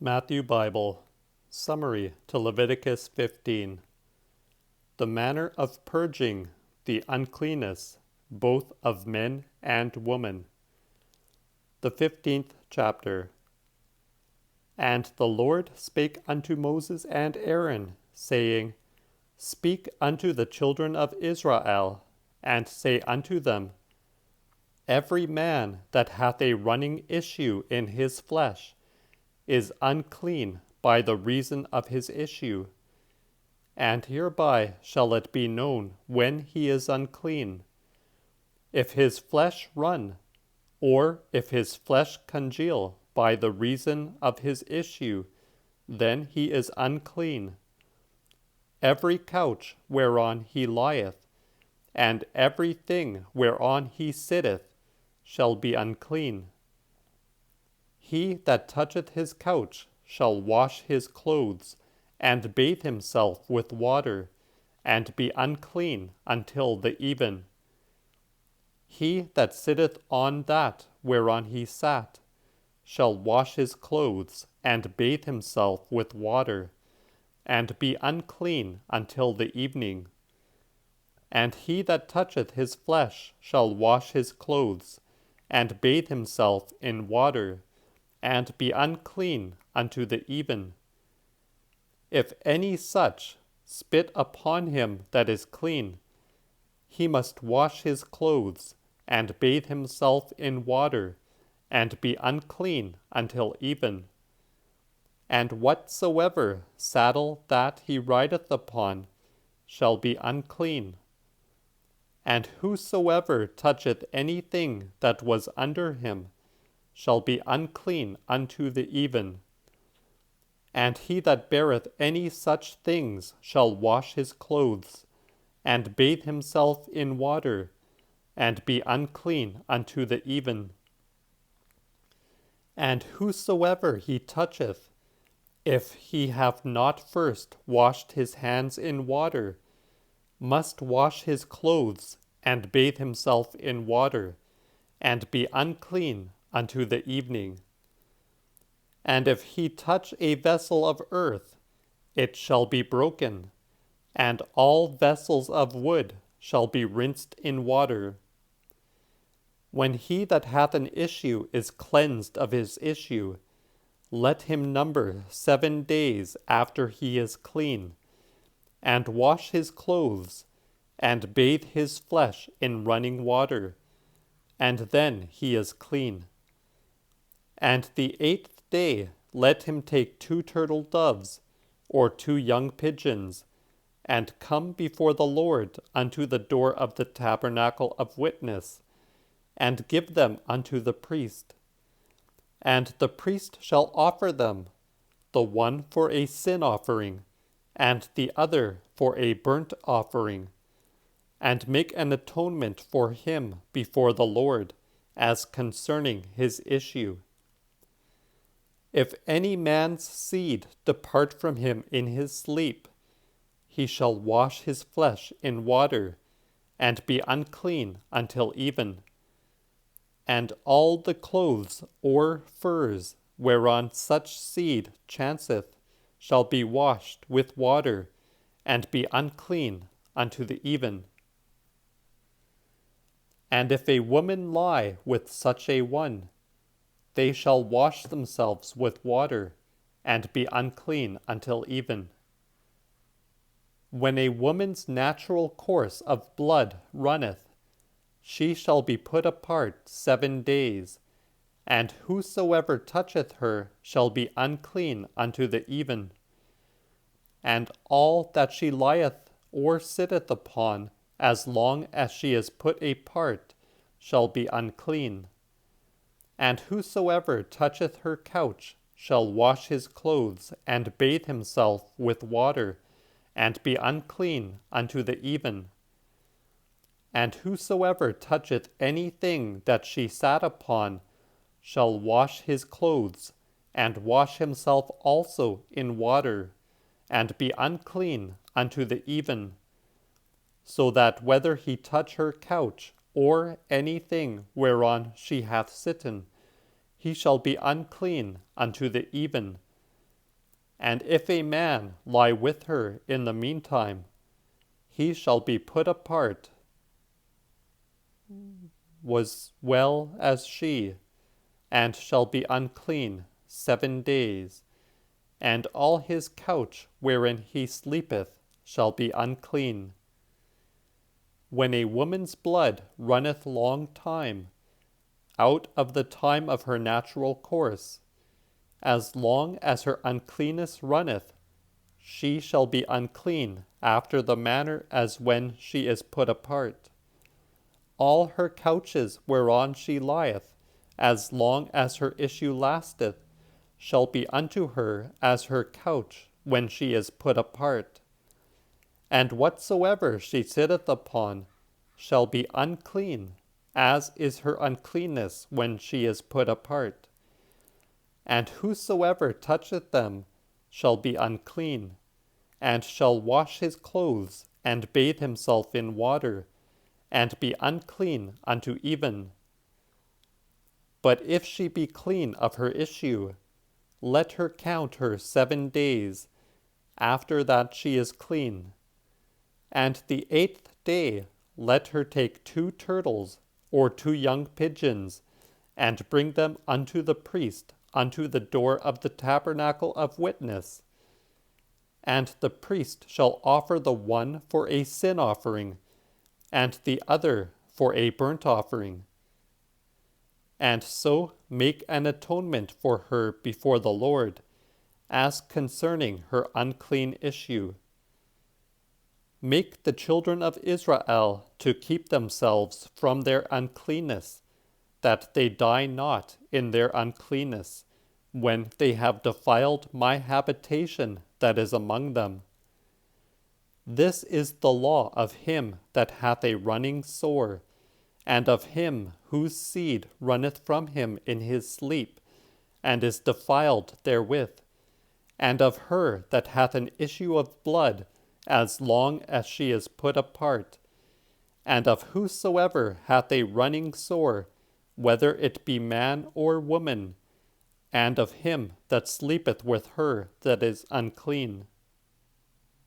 Matthew Bible Summary to Leviticus 15. The manner of purging the uncleanness, both of men and women. The 15th chapter. And the Lord spake unto Moses and Aaron, saying, Speak unto the children of Israel, and say unto them, Every man that hath a running issue in his flesh is unclean by the reason of his issue. And hereby shall it be known when he is unclean. If his flesh run, or if his flesh congeal by the reason of his issue, then he is unclean. Every couch whereon he lieth, and every thing whereon he sitteth, shall be unclean. He that toucheth his couch shall wash his clothes, and bathe himself with water, and be unclean until the even. He that sitteth on that whereon he sat shall wash his clothes, and bathe himself with water, and be unclean until the evening. And he that toucheth his flesh shall wash his clothes, and bathe himself in water, and be unclean unto the even. If any such spit upon him that is clean, he must wash his clothes, and bathe himself in water, and be unclean until even. And whatsoever saddle that he rideth upon shall be unclean. And whosoever toucheth anything that was under him shall be unclean unto the even. And he that beareth any such things shall wash his clothes, and bathe himself in water, and be unclean unto the even. And whosoever he toucheth, if he have not first washed his hands in water, must wash his clothes, and bathe himself in water, and be unclean unto the evening. And if he touch a vessel of earth, it shall be broken, and all vessels of wood shall be rinsed in water. When he that hath an issue is cleansed of his issue, let him number 7 days after he is clean, and wash his clothes, and bathe his flesh in running water, and then he is clean. And the 8th day let him take 2 turtle doves, or 2 young pigeons, and come before the Lord unto the door of the tabernacle of witness, and give them unto the priest. And the priest shall offer them, the one for a sin offering, and the other for a burnt offering, and make an atonement for him before the Lord, as concerning his issue. If any man's seed depart from him in his sleep, he shall wash his flesh in water, and be unclean until even. And all the clothes or furs whereon such seed chanceth shall be washed with water, and be unclean unto the even. And if a woman lie with such a one, they shall wash themselves with water, and be unclean until even. When a woman's natural course of blood runneth, she shall be put apart 7 days, and whosoever toucheth her shall be unclean unto the even. And all that she lieth or sitteth upon, as long as she is put apart, shall be unclean. And whosoever toucheth her couch shall wash his clothes, and bathe himself with water, and be unclean unto the even. And whosoever toucheth anything that she sat upon shall wash his clothes, and wash himself also in water, and be unclean unto the even. So that whether he touch her couch, or anything whereon she hath sitten, he shall be unclean unto the even, And if a man lie with her in the meantime, he shall be put apart, was well as she, and shall be unclean 7 days, and all his couch wherein he sleepeth shall be unclean. When a woman's blood runneth long time, out of the time of her natural course, as long as her uncleanness runneth, she shall be unclean after the manner as when she is put apart. All her couches whereon she lieth, as long as her issue lasteth, shall be unto her as her couch when she is put apart. And whatsoever she sitteth upon shall be unclean, as is her uncleanness when she is put apart. And whosoever toucheth them shall be unclean, and shall wash his clothes, and bathe himself in water, and be unclean unto even. But if she be clean of her issue, let her count her 7 days, after that she is clean. And the 8th day let her take 2 turtles, or 2 young pigeons, and bring them unto the priest unto the door of the tabernacle of witness. And the priest shall offer the one for a sin offering, and the other for a burnt offering, and so make an atonement for her before the Lord, as concerning her unclean issue. Make the children of Israel to keep themselves from their uncleanness, that they die not in their uncleanness, when they have defiled my habitation that is among them. This is the law of him that hath a running sore, and of him whose seed runneth from him in his sleep, and is defiled therewith, and of her that hath an issue of blood, as long as she is put apart, and of whosoever hath a running sore, whether it be man or woman, and of him that sleepeth with her that is unclean.